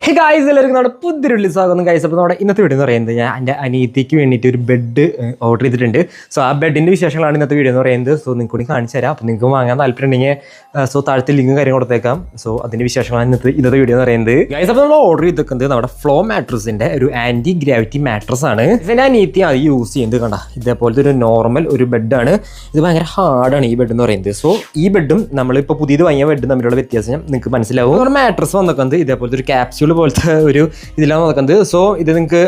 Hey guys, എല്ലാവർക്കും നമ്മുടെ പുതിയൊരു സ്വാഗതം ഗായ്സ്. അപ്പോൾ നമ്മുടെ ഇന്നത്തെ വീഡിയോ എന്ന് പറയുന്നത് ഞാൻ എൻ്റെ അനിയത്തിക്ക് വേണ്ടിയിട്ട് ഒരു ബെഡ് ഓർഡർ ചെയ്തിട്ടുണ്ട്. സോ ആ ബെഡിൻ്റെ വിശേഷങ്ങളാണ് ഇന്നത്തെ വീഡിയോ എന്ന് പറയുന്നത്. സോ നിങ്ങൾക്ക് കൂടി കാണിച്ചു തരാം. അപ്പോൾ നിങ്ങൾക്ക് വാങ്ങാൻ താല്പര്യം ഉണ്ടെങ്കിൽ താഴത്തെ ലിങ്കും കാര്യം കൊടുത്തേക്കാം. സോ അതിൻ്റെ വിശേഷങ്ങളാണ് ഇന്നത്തെ വീഡിയോ എന്ന് പറയുന്നത് ഗായ്സ്. അപ്പോൾ നമ്മൾ ഓർഡർ ചെയ്തിരിക്കുന്നത് നമ്മുടെ ഫ്ലോ മാട്രസിൻ്റെ ഒരു ആൻറ്റി ഗ്രാവിറ്റി മാട്രസ് ആണ്. ഇതിൻ്റെ അനിയത്തി അത് യൂസ് ചെയ്യുന്നത് കണ്ട ഇതേപോലത്തെ ഒരു നോർമൽ ഒരു ബെഡാണ്. ഇത് ഭയങ്കര ഹാർഡാണ് ഈ ബെഡ് എന്ന് പറയുന്നത്. സോ ഈ ബെഡും നമ്മളിപ്പോൾ പുതിയത് വാങ്ങിയ ബെഡും തമ്മിലുള്ള വ്യത്യാസം നിങ്ങൾക്ക് മനസ്സിലാവും. നമ്മുടെ മാട്രസ് വന്നിരിക്കുന്നത് ഇതേപോലത്തെ ഒരു ക്യാപ്സ്യൂൾ പോലത്തെ ഒരു ഇതിലാണ് നോക്കുന്നത്. സോ ഇത് നിങ്ങൾക്ക്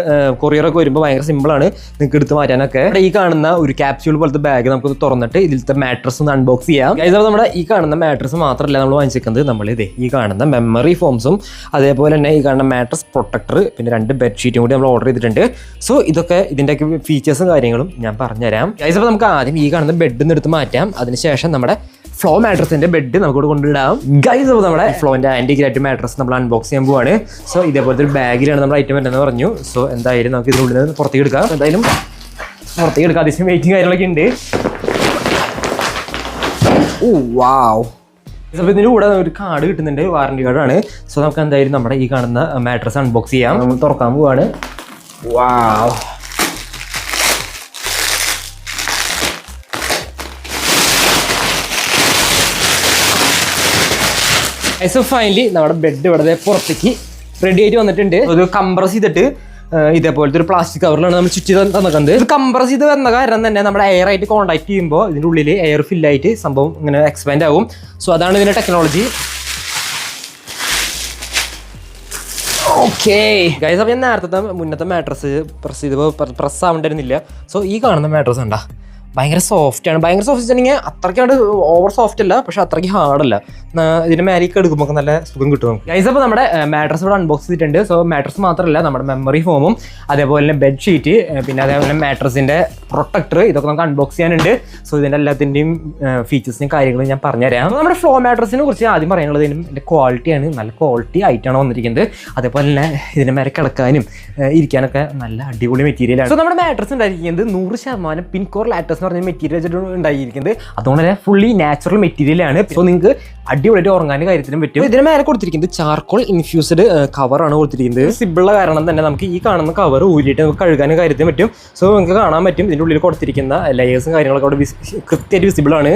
കൊറിയറൊക്കെ വരുമ്പോൾ ഭയങ്കര സിമ്പിളാണ് നിങ്ങൾക്ക് എടുത്ത് മാറ്റാനൊക്കെ. ഈ കാണുന്ന ഒരു ക്യാപ്സ്യൂൾ പോലത്തെ ബാഗ് നമുക്ക് തുറന്നിട്ട് ഇതിലത്തെ മാട്രസ് ഒന്ന് അൺബോക്സ് ചെയ്യാം. അപ്പോൾ നമ്മുടെ ഈ കാണുന്ന മാട്രസ് മാത്രമല്ല നമ്മൾ വാങ്ങിച്ചിരിക്കുന്നത്, നമ്മൾ ഈ കാണുന്ന മെമ്മറി ഫോംസും അതേപോലെ തന്നെ ഈ കാണുന്ന മാട്രസ് പ്രൊട്ടക്ടർ പിന്നെ 2 ബെഡ്ഷീറ്റും കൂടി നമ്മൾ ഓർഡർ ചെയ്തിട്ടുണ്ട്. സോ ഇതൊക്കെ ഇതിൻ്റെയൊക്കെ ഫീച്ചേഴ്സും കാര്യങ്ങളും ഞാൻ പറഞ്ഞുതരാം. അപ്പോൾ നമുക്ക് ആദ്യം ഈ കാണുന്ന ബെഡ് നിന്ന് എടുത്ത് മാറ്റാം. അതിനുശേഷം നമ്മുടെ ഫ്ലോ മാട്രസിന്റെ ബെഡ് നമുക്കിവിടെ കൊണ്ടിടാം ഗൈസ്. അപ്പോൾ നമ്മുടെ ഫ്ലോന്റെ ആന്റി ഗ്രാവിറ്റി മാട്രസ് നമ്മൾ അൺബോക്സ് ചെയ്യാൻ പോവാണ്. സോ ഇതേപോലത്തെ ഒരു ബാഗിലാണ് നമ്മുടെ ഐറ്റം വരുന്നതെന്ന് പറഞ്ഞു. സോ എന്തായാലും നമുക്ക് ഇതിനുള്ളിൽ നിന്ന് പുറത്തേക്ക് എടുക്കാം. എന്തായാലും പുറത്തേക്ക് എടുക്കാം. അത്യാവശ്യം വെയിറ്റിംഗ് കാര്യങ്ങളൊക്കെ ഉണ്ട്. ഓ വാവ്. അപ്പോൾ ഇതിൻ്റെ കൂടെ ഒരു കാർഡ് കിട്ടുന്നുണ്ട്, വാറണ്ടി കാർഡാണ്. സോ നമുക്ക് എന്തായാലും നമ്മുടെ ഈ കാണുന്ന മാട്രസ് അൺബോക്സ് ചെയ്യാം. നമ്മൾ തുറക്കാൻ പോവാണ്. വാവ്. സോ ഫൈനലി നമ്മുടെ ബെഡ് ഇവിടെ പുറത്തേക്ക് റെഡി ആയിട്ട് വന്നിട്ടുണ്ട്. ഒരു കംപ്രസ് ചെയ്തിട്ട് ഇതേപോലത്തെ ഒരു പ്ലാസ്റ്റിക് കവറിലാണ് നമ്മൾ ചുറ്റി തന്നിരിക്കുന്നത്. ഇത് കംപ്രസ് ചെയ്ത് വന്ന കാരണം തന്നെ നമ്മുടെ എയർ ആയിട്ട് കോൺടാക്ട് ചെയ്യുമ്പോൾ ഇതിൻ്റെ ഉള്ളിൽ എയർ ഫില്ലായിട്ട് സംഭവം ഇങ്ങനെ എക്സ്പാൻഡ് ആവും. സോ അതാണ് ഇതിൻ്റെ ടെക്നോളജി. ഓക്കെ ഗൈസ്, അപ്പോൾ ഞാൻ നേരത്തെ മുന്നത്തെ മാട്രസ് പ്രസ് ചെയ്തപ്പോൾ പ്രസ് ആവേണ്ടിയിരുന്നില്ല. സോ ഈ കാണുന്ന മാട്രസ് ഉണ്ടാ ഭയങ്കര സോഫ്റ്റാണ്. ഭയങ്കര സോഫ്റ്റ് വെച്ചിട്ടുണ്ടെങ്കിൽ അത്രയ്ക്കാണ്ട് ഓവർ സോഫ്റ്റ് അല്ല, പക്ഷെ അത്രയ്ക്ക് ഹാർഡല്ല. ഇതിൻ്റെ മേലേക്ക് എടുക്കുമ്പോൾ നല്ല സുഖം കിട്ടും ഗൈസ്. അപ്പോൾ നമ്മുടെ മാട്രസ് ഇവിടെ അൺബോക്സ് ചെയ്തിട്ടുണ്ട്. സോ മാട്രസ് മാത്രമല്ല നമ്മുടെ മെമ്മറി ഫോമും അതേപോലെ തന്നെ ബെഡ്ഷീറ്റ് പിന്നെ അതേപോലെ മാട്രസിൻ്റെ പ്രൊട്ടക്ടർ ഇതൊക്കെ നമുക്ക് അൺബോക്സ് ചെയ്യാനുണ്ട്. സോ ഇതിൻ്റെ എല്ലാത്തിൻ്റെയും ഫീച്ചേഴ്സിനും കാര്യങ്ങളും ഞാൻ പറഞ്ഞുതരാം. അപ്പോൾ നമ്മുടെ ഫ്ലോ മാട്രസിനെ കുറിച്ച് ആദ്യം പറയാനുള്ളത് ഇതിൻ്റെ ക്വാളിറ്റിയാണ്. നല്ല ക്വാളിറ്റി ആയിട്ടാണ് വന്നിരിക്കുന്നത്. അതേപോലെ തന്നെ ഇതിൻ്റെ മേലെ കിടക്കാനും ഇരിക്കാനൊക്കെ നല്ല അടിപൊളി മെറ്റീരിയലാണ്. സോ നമ്മുടെ മാട്രസ് ഉണ്ടായിരിക്കുന്നത് 100% പിൻകോർ ലാറ്റസ് പറഞ്ഞ മെറ്റീരിയൽ വെച്ചിട്ട് ഉണ്ടായിരിക്കുന്നത്. അതുകൊണ്ട് തന്നെ ഫുള്ളി നാച്ചുറൽ മെറ്റീരിയലാണ്. സോ നിങ്ങൾക്ക് അടിപൊളിയായിട്ട് ഉറങ്ങാനും കാര്യത്തിനും പറ്റും. ഇതിന് മേലെ കൊടുത്തിരിക്കുന്നത് ചാർക്കോൾ ഇൻഫ്യൂസ്ഡ് കവറാണ് കൊടുത്തിരിക്കുന്നത്. സിമ്പിളുള്ള കാരണം തന്നെ നമുക്ക് ഈ കാണുന്ന കവർ ഊരിയിട്ട് നമുക്ക് കഴുകാനും കാര്യത്തിനും പറ്റും. സോ നിങ്ങൾക്ക് കാണാൻ പറ്റും ഇതിൻ്റെ ഉള്ളിൽ കൊടുത്തിരിക്കുന്ന ലെയേഴ്സും കാര്യങ്ങളൊക്കെ അവിടെ കൃത്യമായിട്ട് വിസിബിൾ ആണ്.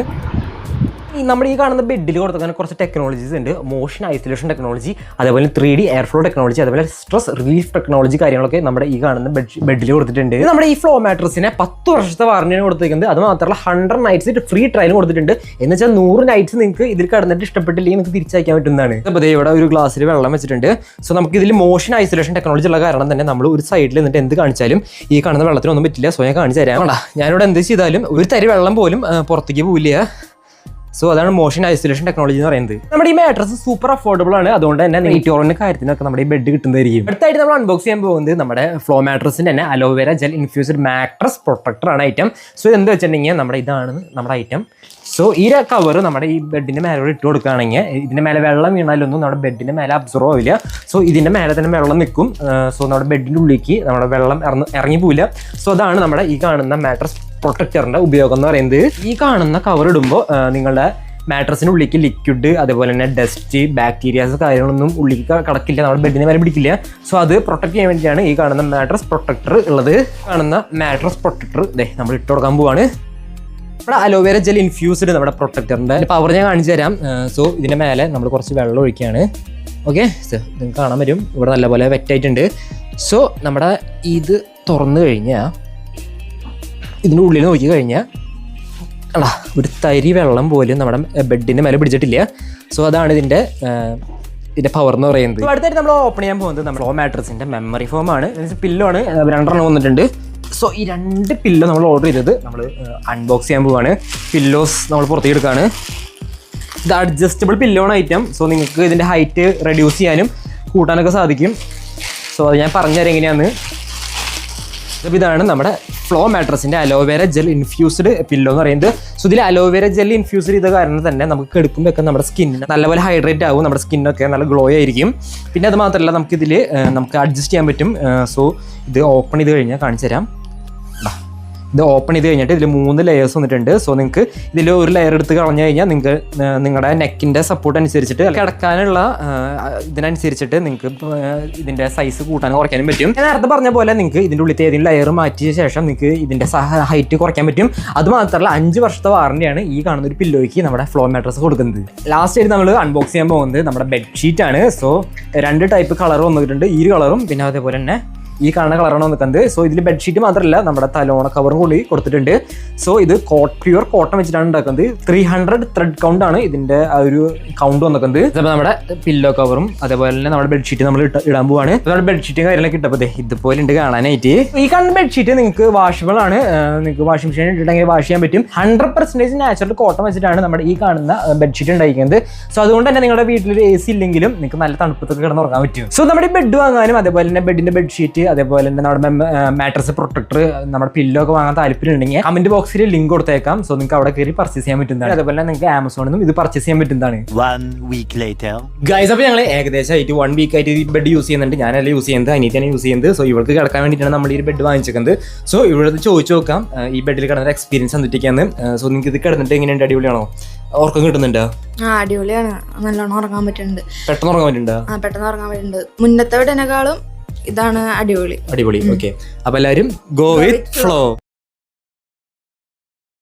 നമ്മുടെ ഈ കാണുന്ന ബെഡിൽ കൊടുക്കാൻ കുറച്ച് ടെക്നോളജീസ് ഉണ്ട്. മോഷൻ ഐസൊലേഷൻ ടെക്നോളജി, അതേപോലെ 3D എയർ ഫ്ലോ ടെക്നോളജി, അതേപോലെ സ്ട്രെസ് റിലീഫ് ടെക്നോളജി കാര്യങ്ങളൊക്കെ നമ്മുടെ ഈ കാണുന്ന ബെഡിൽ കൊടുത്തിട്ടുണ്ട്. നമ്മുടെ ഈ ഫ്ലോ മാട്രസിനെ 10 വർഷത്തെ വാറണ്ടിയാണ് കൊടുത്തിരിക്കുന്നത്. അത് മാത്രമല്ല 100 നൈറ്റ്സ് ഫ്രീ ട്രയലും കൊടുത്തിട്ടുണ്ട്. എന്ന് വെച്ചാൽ 100 നൈറ്റ്സ് നിങ്ങൾക്ക് ഇതിൽ കിടന്നിട്ട് ഇഷ്ടപ്പെട്ടില്ലെങ്കിൽ നിങ്ങൾക്ക് തിരിച്ചയക്കാൻ പറ്റുന്നതാണ്. അപ്പോൾ ഇവിടെ ഒരു ഗ്ലാസ്സിൽ വെള്ളം വെച്ചിട്ടുണ്ട്. സോ നമുക്ക് ഇതിൽ മോഷൻ ഐസൊലേഷൻ ടെക്നോളജി ഉള്ള കാരണം തന്നെ നമ്മൾ ഒരു സൈഡിൽ നിന്നിട്ട് എന്ത് കാണിച്ചാലും ഈ കാണുന്ന വെള്ളത്തിനൊന്നും പറ്റില്ല. സോ ഞാൻ കാണിച്ചു തരാം. ഞാനിവിടെ എന്ത് ചെയ്താലും ഒരു തരി വെള്ളം പോലും പുറത്തേക്ക് പോവില്ല. സോ അതാണ് മോഷൻ ഐസൊലേഷൻ ടെക്നോളജി എന്ന് പറയുന്നത്. നമ്മുടെ ഈ മാട്രസ് സൂപ്പർ അഫോർഡബിൾ ആണ്. അതുകൊണ്ട് തന്നെ നെയ്റ്റോറിന്റെ കാര്യത്തിനൊക്കെ നമ്മുടെ ഈ ബെഡ് കിട്ടുന്നതായിരിക്കും. അടുത്തായിട്ട് നമ്മൾ അൺബോക്സ് ചെയ്യാൻ പോകുന്നത് നമ്മുടെ ഫ്ലോ മാട്രസിന്റെ തന്നെ aloe vera gel infused mattress protector ആണ് ഐറ്റം. സോ ഇതെന്താ വെച്ചിട്ടുണ്ടെങ്കിൽ നമ്മുടെ ഇതാണ് നമ്മുടെ ഐറ്റം. സോ ഈ കവർ നമ്മുടെ ഈ ബെഡിന്റെ മേലെ ഇട്ട് കൊടുക്കുകയാണെങ്കിൽ ഇതിന്റെ മേലെ വെള്ളം വീണാലൊന്നും നമ്മുടെ ബെഡിന്റെ മേലെ അബ്സോർവ് ആവില്ല. സോ ഇതിന്റെ മേലെ തന്നെ വെള്ളം നിൽക്കും. സോ നമ്മുടെ ബെഡിന്റെ ഉള്ളിലേക്ക് നമ്മുടെ വെള്ളം ഇറങ്ങി പോവില്ല. സോ അതാണ് നമ്മുടെ ഈ കാണുന്ന മാട്രസ് പ്രൊട്ടക്ടറിന്റെ ഉപയോഗം എന്ന് പറയുന്നത്. ഈ കാണുന്ന കവർ ഇടുമ്പോൾ നിങ്ങളുടെ മാട്രസിന് ഉള്ളിലേക്ക് ലിക്വിഡ് അതേപോലെ തന്നെ ഡസ്റ്റ് ബാക്ടീരിയാസ് കാര്യങ്ങളൊന്നും ഉള്ളിലേക്ക് കടക്കില്ല, നമ്മുടെ ബെഡിന് മേലെ പിടിക്കില്ല. സോ അത് പ്രൊട്ടക്ട് ചെയ്യാൻ വേണ്ടിയാണ് ഈ കാണുന്ന മാട്രസ് പ്രൊട്ടക്ടർ ഉള്ളത്. കാണുന്ന മാട്രസ് പ്രൊട്ടക്ടർ നമ്മൾ ഇട്ട് കൊടുക്കാൻ പോവാണ്. നമ്മുടെ അലോവേര ജെൽ ഇൻഫ്യൂസ്ഡ് നമ്മുടെ പ്രൊട്ടക്ടറിൻ്റെ പവർ ഞാൻ കാണിച്ചു തരാം. സോ ഇതിൻ്റെ മേലെ നമ്മൾ കുറച്ച് വെള്ളം ഒഴിക്കുകയാണ്. ഓക്കെ, നിങ്ങൾക്ക് കാണാൻ വരും ഇവിടെ നല്ലപോലെ വെറ്റായിട്ടുണ്ട്. സോ നമ്മുടെ ഇത് തുറന്നു കഴിഞ്ഞാൽ ഇതിൻ്റെ ഉള്ളിൽ നോക്കി കഴിഞ്ഞാൽ ഒരു തരി വെള്ളം പോലും നമ്മുടെ ബെഡിൻ്റെ മേലെ പിടിച്ചിട്ടില്ല. സോ അതാണ് ഇതിൻ്റെ പവർ എന്ന് പറയുന്നത്. അടുത്തായിട്ട് നമ്മൾ ഓപ്പൺ ചെയ്യാൻ പോകുന്നത് നമ്മുടെ ഫ്ലോ മാട്രസിൻ്റെ മെമ്മറി ഫോമാണ്. പില്ലോ ആണ്, 2 വന്നിട്ടുണ്ട്. സോ ഈ 2 പില്ലോ നമ്മൾ ഓർഡർ ചെയ്തത് നമ്മൾ അൺബോക്സ് ചെയ്യാൻ പോവുകയാണ്. പില്ലോസ് നമ്മൾ പുറത്തേക്ക് എടുക്കുകയാണ്. ഇത് അഡ്ജസ്റ്റബിൾ പില്ലോണ് ഐറ്റം. സോ നിങ്ങൾക്ക് ഇതിൻ്റെ ഹൈറ്റ് റെഡ്യൂസ് ചെയ്യാനും കൂട്ടാനൊക്കെ സാധിക്കും. സോ അത് ഞാൻ പറഞ്ഞുതരാം എങ്ങനെയാണെന്ന്. അപ്പോൾ ഇതാണ് നമ്മുടെ ഫ്ലോ മാട്രസിൻ്റെ അലോവേര ജെൽ ഇൻഫ്യൂസ്ഡ് പില്ലോ എന്ന് പറയുന്നത്. സോ ഇതിൽ അലോവേര ജെൽ ഇൻഫ്യൂസ് ചെയ്ത കാരണം തന്നെ നമുക്ക് എടുക്കുമ്പോഴൊക്കെ നമ്മുടെ സ്കിന്നിന് നല്ലപോലെ ഹൈഡ്രേറ്റ് ആകും. നമ്മുടെ സ്കിന്നൊക്കെ നല്ല ഗ്ലോ ആയിരിക്കും. പിന്നെ അത് മാത്രമല്ല നമുക്ക് അഡ്ജസ്റ്റ് ചെയ്യാൻ പറ്റും. സോ ഇത് ഓപ്പൺ ചെയ്ത് കഴിഞ്ഞാൽ കാണിച്ചു തരാം. ഇത് ഓപ്പൺ ചെയ്ത് കഴിഞ്ഞിട്ട് ഇതിൽ 3 ലെയേഴ്സ് വന്നിട്ടുണ്ട്. സോ നിങ്ങൾക്ക് ഇതിൽ ഒരു ലെയർ എടുത്ത് കളഞ്ഞു കഴിഞ്ഞാൽ നിങ്ങൾക്ക് നിങ്ങളുടെ നെക്കിൻ്റെ സപ്പോർട്ട് അനുസരിച്ചിട്ട് കിടക്കാനുള്ള ഇതിനനുസരിച്ചിട്ട് നിങ്ങൾക്ക് ഇതിൻ്റെ സൈസ് കൂട്ടാനും കുറയ്ക്കാനും പറ്റും. ഞാൻ നേരത്തെ പറഞ്ഞ പോലെ നിങ്ങൾക്ക് ഇതിൻ്റെ ഉള്ളിൽ ഏതെങ്കിലും ലെയർ മാറ്റിയ ശേഷം നിങ്ങൾക്ക് ഇതിൻ്റെ ഹൈറ്റ് കുറയ്ക്കാൻ പറ്റും. അതുമാത്രമല്ല 5 വർഷത്തെ വാറണ്ടിയാണ് ഈ കാണുന്ന ഒരു പില്ലോയ്ക്ക് നമ്മുടെ ഫ്ലോ മാട്രസ് കൊടുക്കുന്നത്. ലാസ്റ്റ് ആയിട്ട് നമ്മൾ അൺബോക്സ് ചെയ്യാൻ പോകുന്നത് നമ്മുടെ ബെഡ്ഷീറ്റ് ആണ്. സോ 2 ടൈപ്പ് കളർ വന്നിട്ടുണ്ട്, ഈ കളറും പിന്നെ അതേപോലെ തന്നെ ഈ കാണുന്ന കളറാണ് വന്നിക്കുന്നത്. സോ ഇതിൽ ബെഡ്ഷീറ്റ് മാത്രമല്ല നമ്മുടെ തലോണ കവറും കൂടി കൊടുത്തിട്ടുണ്ട്. സോ ഇത് പ്യുവർ കോട്ടൺ വെച്ചിട്ടാണ് ഉണ്ടാക്കുന്നത്. 300 ത്രെഡ് കൗണ്ട് ആണ് ഇതിന്റെ ആ ഒരു കൗണ്ട് വന്നിക്കുന്നത്. അപ്പോൾ നമ്മുടെ പില്ലോ കവറും അതേപോലെ തന്നെ നമ്മുടെ ബെഡ്ഷീറ്റ് നമ്മൾ ഇടാൻ പോവാണ്. നമ്മുടെ ബെഡ്ഷീറ്റും കാര്യങ്ങളൊക്കെ ഇട്ടപ്പോൾ ഇതുപോലെ ഉണ്ട് കാണാനായിട്ട്. ഈ കാണുന്ന ബെഡ്ഷീറ്റ് നിങ്ങൾക്ക് വാഷബിൾ ആണ്, നിങ്ങൾക്ക് വാഷിംഗ് മെഷീൻ ഇട്ടിട്ടുണ്ടെങ്കിൽ വാഷ് ചെയ്യാൻ പറ്റും. 100% നാച്ചുറൽ കോട്ടൺ വെച്ചിട്ടാണ് നമ്മുടെ ഈ കാണുന്ന ബെഡ്ഷീറ്റ് ഉണ്ടായിരിക്കുന്നത്. സോ അതുകൊണ്ട് തന്നെ നിങ്ങളുടെ വീട്ടിലൊരു AC ഇല്ലെങ്കിലും നിങ്ങൾക്ക് നല്ല തണുപ്പത്തൊക്കെ കിടന്നുറങ്ങാൻ പറ്റും. സോ നമ്മുടെ ബെഡ് വാങ്ങാനും അതേപോലെ തന്നെ ബെഡിന്റെ ബെഡ്ഷീറ്റ് അതേപോലെ തന്നെ നമ്മുടെ മാട്രസ് പ്രൊട്ടക്ടർ നമ്മുടെ പില്ലോ ഒക്കെ വാങ്ങാൻ താല്പര്യം ഉണ്ടെങ്കിൽ കമന്റ് ബോക്സിൽ ലിങ്ക് കൊടുത്തേക്കാം. സോ നിങ്ങൾക്ക് അവിടെ കയറി പർച്ചേസ് ചെയ്യാൻ പറ്റുന്നതാണ്. അതേപോലെ തന്നെ നിങ്ങൾക്ക് ആമസോണിൽ നിന്നും ഇത് പർച്ചേസ് ചെയ്യാൻ പറ്റുന്നതാണ്. 1 week later. ഗൈസ്, അപ്പോൾ ഞങ്ങൾ ഏകദേശമായിട്ട് 1 week ആയിട്ട് ഈ ബെഡ് യൂസ് ചെയ്യുന്നുണ്ട്. ഞാനല്ല യൂസ് ചെയ്യുന്നത്, അനിയത്തിയാണ് യൂസ് ചെയ്യുന്നത്. സോ ഇവൾക്ക് കിടക്കാൻ വേണ്ടിയിട്ടാണ് നമ്മൾ ഈ ബെഡ് വാങ്ങിച്ചേക്കുന്നത്. സോ ഇവിടെ ചോദിച്ചു നോക്കാം ഈ ബെഡിൽ കിടന്ന എക്സ്പീരിയൻസ് എന്തൊക്കെയാണ്. സോ നിങ്ങൾക്ക് ഇത് കിടന്നിട്ട് എങ്ങനെയുണ്ട്? അടിപൊളിയാണോ? ഉറക്കം കിട്ടുന്നുണ്ടോ? അടിപൊളിയാണ്, നല്ലോണം ഉറങ്ങാൻ പറ്റുന്നുണ്ട്. പെട്ടെന്ന് ഉറങ്ങാൻ പറ്റുന്നുണ്ടോ? പെട്ടെന്ന് ഉറങ്ങാൻ പറ്റുന്നുണ്ട്. മുന്നത്തെ ബെഡിനെക്കാളും ഇതാണ് അടിപൊളി. ഓക്കെ, അപ്പൊ എല്ലാവരും ഗോ വിത്ത് ഫ്ലോ.